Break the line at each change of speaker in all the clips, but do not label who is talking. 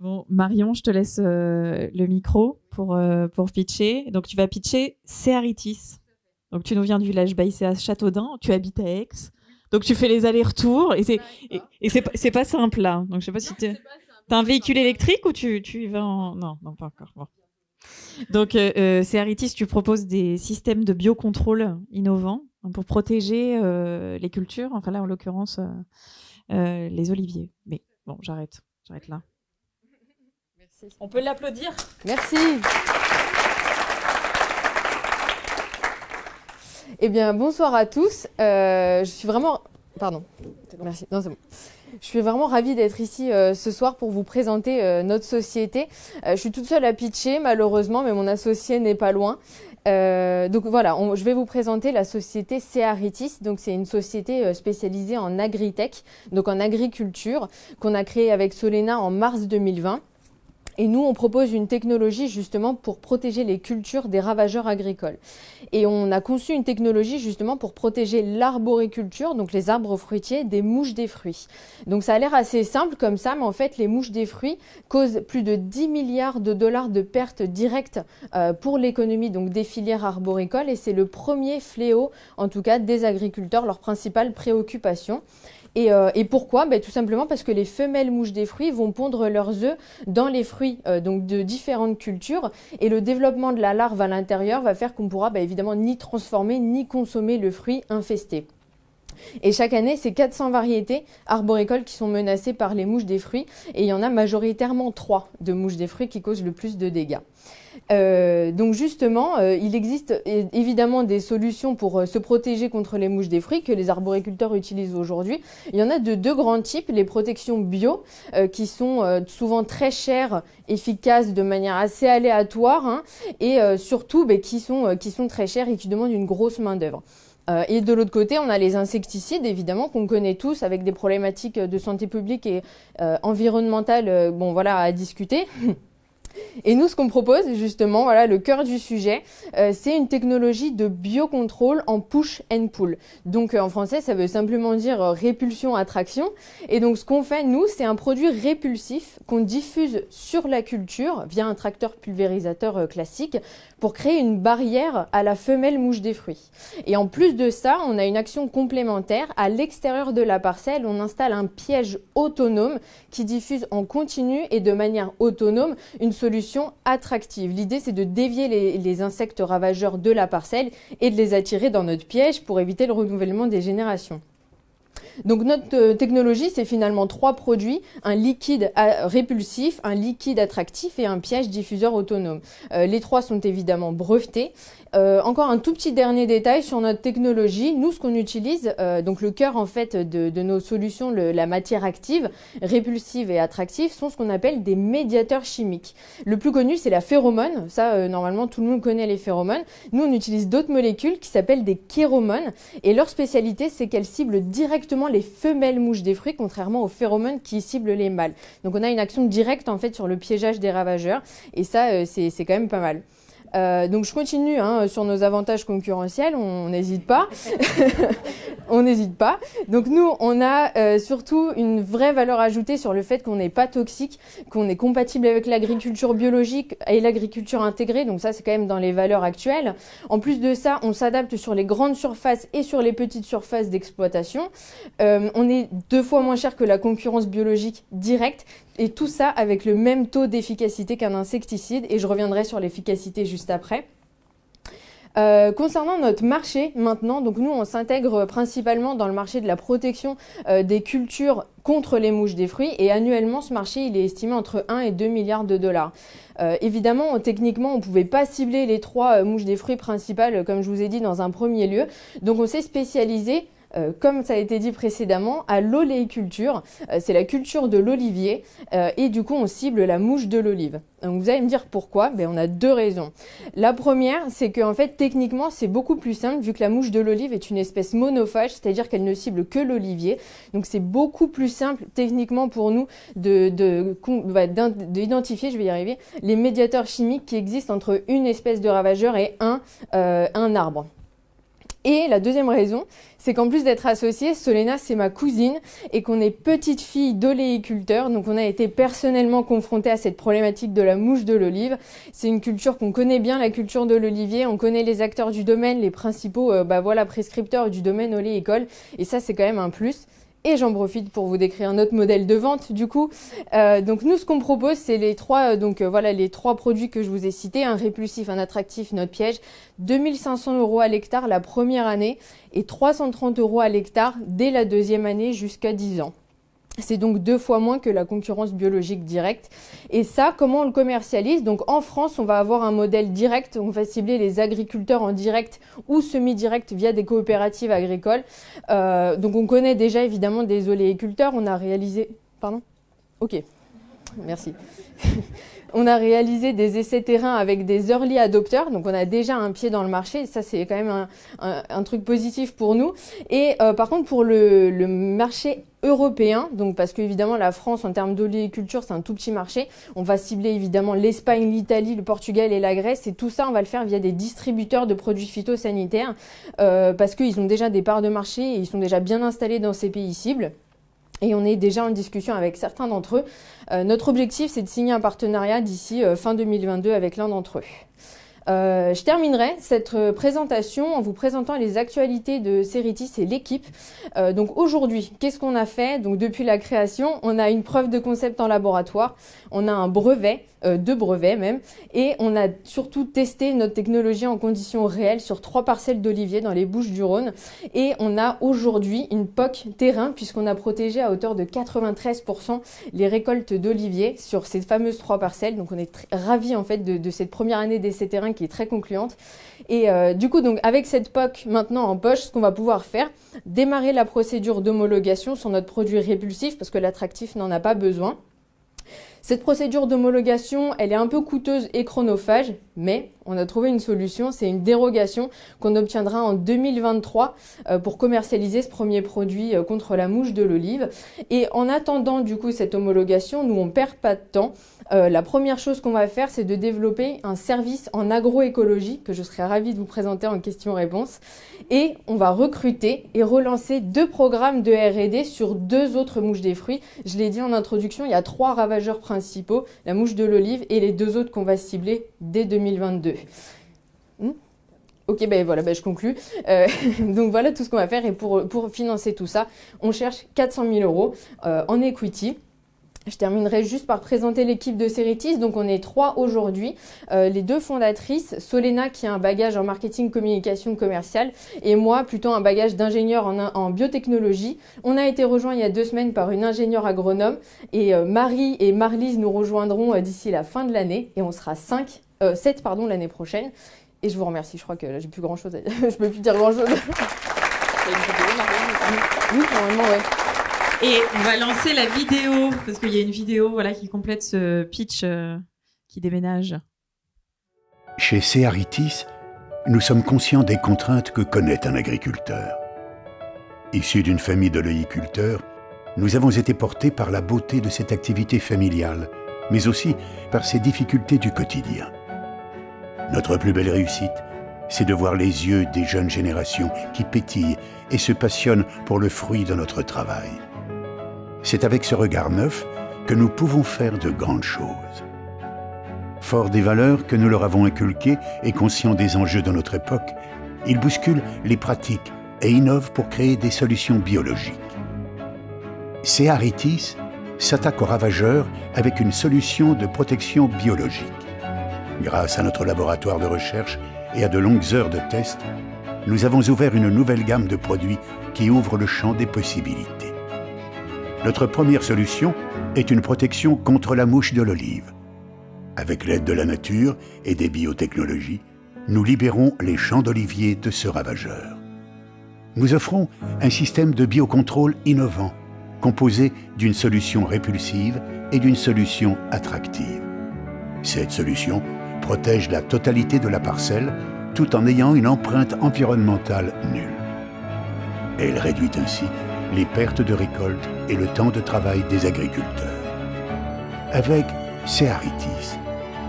Bon, Marion, je te laisse le micro pour pitcher. Donc, tu vas pitcher Céaritis. Donc, tu nous viens du village Baïsé à Châteaudun. Tu habites à Aix. Donc, tu fais les allers-retours et c'est pas simple là. Donc, je sais pas si tu as un véhicule électrique ou tu y vas en. Non, non, pas encore. Bon. Donc, Céaritis, tu proposes des systèmes de biocontrôle innovants pour protéger les cultures. Enfin, là, en l'occurrence, les oliviers. Mais bon, j'arrête là.
Merci.
On peut l'applaudir.
Merci. Eh bien, bonsoir à tous. Je suis vraiment... Pardon. Merci. Non, c'est bon. Je suis vraiment ravie d'être ici ce soir pour vous présenter notre société. Je suis toute seule à pitcher, malheureusement, mais mon associé n'est pas loin. Donc voilà, je vais vous présenter la société Céaritis. Donc c'est une société spécialisée en agritech, donc en agriculture, qu'on a créée avec Solena en mars 2020. Et nous, on propose une technologie justement pour protéger les cultures des ravageurs agricoles. Et on a conçu une technologie justement pour protéger l'arboriculture, donc les arbres fruitiers, des mouches des fruits. Donc ça a l'air assez simple comme ça, mais en fait, les mouches des fruits causent plus de 10 milliards de dollars de pertes directes pour l'économie donc des filières arboricoles. Et c'est le premier fléau, en tout cas, des agriculteurs, leur principale préoccupation. Et pourquoi? Tout simplement parce que les femelles mouches des fruits vont pondre leurs œufs dans les fruits donc de différentes cultures, et le développement de la larve à l'intérieur va faire qu'on pourra évidemment ni transformer ni consommer le fruit infesté. Et chaque année, c'est 400 variétés arboricoles qui sont menacées par les mouches des fruits, et il y en a majoritairement 3 de mouches des fruits qui causent le plus de dégâts. Donc justement, il existe évidemment des solutions pour se protéger contre les mouches des fruits que les arboriculteurs utilisent aujourd'hui. Il y en a de 2 grands types: les protections bio qui sont souvent très chères, efficaces de manière assez aléatoire, hein, et surtout qui sont très chères et qui demandent une grosse main d'œuvre. Et de l'autre côté, on a les insecticides, évidemment, qu'on connaît tous, avec des problématiques de santé publique et environnementale à discuter. Et nous, ce qu'on propose, justement, voilà, le cœur du sujet, c'est une technologie de biocontrôle en push and pull. Donc, en français, ça veut simplement dire répulsion-attraction. Et donc, ce qu'on fait, nous, c'est un produit répulsif qu'on diffuse sur la culture via un tracteur pulvérisateur classique pour créer une barrière à la femelle mouche des fruits. Et en plus de ça, on a une action complémentaire. À l'extérieur de la parcelle, on installe un piège autonome qui diffuse en continu et de manière autonome une solution attractive. L'idée, c'est de dévier les insectes ravageurs de la parcelle et de les attirer dans notre piège pour éviter le renouvellement des générations. Donc notre technologie, c'est finalement 3 produits: un liquide répulsif, un liquide attractif et un piège diffuseur autonome. Les 3 sont évidemment brevetés. Encore un tout petit dernier détail sur notre technologie. Nous, ce qu'on utilise, donc le cœur en fait de nos solutions, la matière active, répulsive et attractive, sont ce qu'on appelle des médiateurs chimiques. Le plus connu, c'est la phéromone. Ça, normalement, tout le monde connaît les phéromones. Nous, on utilise d'autres molécules qui s'appellent des chéromones. Et leur spécialité, c'est qu'elles ciblent directement les femelles mouches des fruits, contrairement aux phéromones qui ciblent les mâles. Donc, on a une action directe en fait sur le piégeage des ravageurs. Et ça, c'est quand même pas mal. Donc je continue sur nos avantages concurrentiels, on n'hésite pas. On n'hésite pas. Donc nous, on a surtout une vraie valeur ajoutée sur le fait qu'on n'est pas toxique, qu'on est compatible avec l'agriculture biologique et l'agriculture intégrée. Donc ça, c'est quand même dans les valeurs actuelles. En plus de ça, on s'adapte sur les grandes surfaces et sur les petites surfaces d'exploitation. On est 2 fois moins cher que la concurrence biologique directe. Et tout ça avec le même taux d'efficacité qu'un insecticide. Et je reviendrai sur l'efficacité juste après. Concernant notre marché maintenant, donc nous on s'intègre principalement dans le marché de la protection des cultures contre les mouches des fruits, et annuellement ce marché il est estimé entre 1 et 2 milliards de dollars. Évidemment, techniquement, on ne pouvait pas cibler les 3 mouches des fruits principales, comme je vous ai dit, dans un premier lieu. Donc on s'est spécialisé, comme ça a été dit précédemment, à l'oléiculture. C'est la culture de l'olivier et du coup on cible la mouche de l'olive. Donc vous allez me dire pourquoi? On a 2 raisons. La première, c'est qu'en fait techniquement c'est beaucoup plus simple vu que la mouche de l'olive est une espèce monophage, c'est-à-dire qu'elle ne cible que l'olivier. Donc c'est beaucoup plus simple techniquement pour nous d'identifier, je vais y arriver, les médiateurs chimiques qui existent entre une espèce de ravageur et un arbre. Et la deuxième raison, c'est qu'en plus d'être associée, Solena, c'est ma cousine et qu'on est petite fille d'oléiculteur. Donc, on a été personnellement confrontés à cette problématique de la mouche de l'olive. C'est une culture qu'on connaît bien, la culture de l'olivier. On connaît les acteurs du domaine, les principaux prescripteurs du domaine oléicole. Et ça, c'est quand même un plus. Et j'en profite pour vous décrire notre modèle de vente du coup. Donc nous, ce qu'on propose, c'est les trois produits que je vous ai cités, un répulsif, un attractif, notre piège, 2500 € à l'hectare la première année et 330 € à l'hectare dès la deuxième année jusqu'à 10 ans. C'est donc 2 fois moins que la concurrence biologique directe. Et ça, comment on le commercialise? Donc en France, on va avoir un modèle direct. On va cibler les agriculteurs en direct ou semi-direct via des coopératives agricoles. Donc on connaît déjà évidemment des oléiculteurs. On a réalisé... Pardon? Ok, merci. On a réalisé des essais terrain avec des early adopters, donc on a déjà un pied dans le marché, et ça c'est quand même un truc positif pour nous. Et par contre pour le marché européen, donc parce qu'évidemment la France en termes d'oléiculture c'est un tout petit marché, on va cibler évidemment l'Espagne, l'Italie, le Portugal et la Grèce, et tout ça on va le faire via des distributeurs de produits phytosanitaires, parce qu'ils ont déjà des parts de marché et ils sont déjà bien installés dans ces pays cibles. Et on est déjà en discussion avec certains d'entre eux. Notre objectif, c'est de signer un partenariat d'ici fin 2022 avec l'un d'entre eux. Je terminerai cette présentation en vous présentant les actualités de Ceritis et l'équipe. Donc aujourd'hui, qu'est-ce qu'on a fait? Donc depuis la création, on a une preuve de concept en laboratoire, on a un brevet, 2 brevets même, et on a surtout testé notre technologie en conditions réelles sur 3 parcelles d'oliviers dans les Bouches-du-Rhône. Et on a aujourd'hui une POC terrain puisqu'on a protégé à hauteur de 93% les récoltes d'oliviers sur ces fameuses 3 parcelles. Donc on est ravis en fait de cette première année d'essai terrain qui est très concluante. Et du coup, donc avec cette POC maintenant en poche, ce qu'on va pouvoir faire, démarrer la procédure d'homologation sur notre produit répulsif parce que l'attractif n'en a pas besoin. Cette procédure d'homologation, elle est un peu coûteuse et chronophage, mais on a trouvé une solution, c'est une dérogation qu'on obtiendra en 2023 pour commercialiser ce premier produit contre la mouche de l'olive. Et en attendant du coup cette homologation, nous on perd pas de temps. La première chose qu'on va faire, c'est de développer un service en agroécologie que je serai ravie de vous présenter en questions-réponses. Et on va recruter et relancer 2 programmes de R&D sur 2 autres mouches des fruits. Je l'ai dit en introduction, il y a 3 ravageurs principaux, la mouche de l'olive et les 2 autres qu'on va cibler dès 2022. Ok, voilà, je conclus. Donc voilà tout ce qu'on va faire et pour financer tout ça, on cherche 400 000 € en equity. Je terminerai juste par présenter l'équipe de Ceritis. Donc on est 3 aujourd'hui. Les 2 fondatrices, Solena qui a un bagage en marketing, communication commerciale et moi plutôt un bagage d'ingénieur en biotechnologie. On a été rejoints il y a 2 semaines par une ingénieure agronome et Marie et Marlise nous rejoindront d'ici la fin de l'année et on sera 7 l'année prochaine. Et je vous remercie, je crois que là j'ai plus grand chose à dire. Je peux plus dire grand chose. Oui, normalement, ouais.
Et on va lancer la vidéo, parce qu'il y a une vidéo qui complète ce pitch qui déménage.
Chez Ceritis, nous sommes conscients des contraintes que connaît un agriculteur. Issus d'une famille d'oléiculteurs, nous avons été portés par la beauté de cette activité familiale, mais aussi par ses difficultés du quotidien. Notre plus belle réussite, c'est de voir les yeux des jeunes générations qui pétillent et se passionnent pour le fruit de notre travail. C'est avec ce regard neuf que nous pouvons faire de grandes choses. Forts des valeurs que nous leur avons inculquées et conscients des enjeux de notre époque, ils bousculent les pratiques et innovent pour créer des solutions biologiques. Ceritis s'attaque aux ravageurs avec une solution de protection biologique. Grâce à notre laboratoire de recherche et à de longues heures de tests, nous avons ouvert une nouvelle gamme de produits qui ouvre le champ des possibilités. Notre première solution est une protection contre la mouche de l'olive. Avec l'aide de la nature et des biotechnologies, nous libérons les champs d'oliviers de ce ravageur. Nous offrons un système de biocontrôle innovant, composé d'une solution répulsive et d'une solution attractive. Cette solution protège la totalité de la parcelle tout en ayant une empreinte environnementale nulle. Elle réduit ainsi les pertes de récolte et le temps de travail des agriculteurs. Avec Ceritis,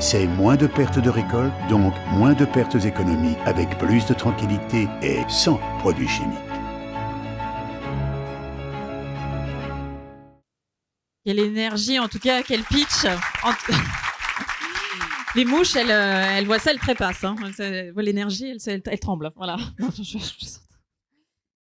c'est moins de pertes de récolte, donc moins de pertes économiques, avec plus de tranquillité et sans produits chimiques.
Quelle énergie, en tout cas, quel pitch. Les mouches, elles voient ça, elles trépassent. Hein. Elles voient l'énergie, elles tremblent. Voilà. Non, je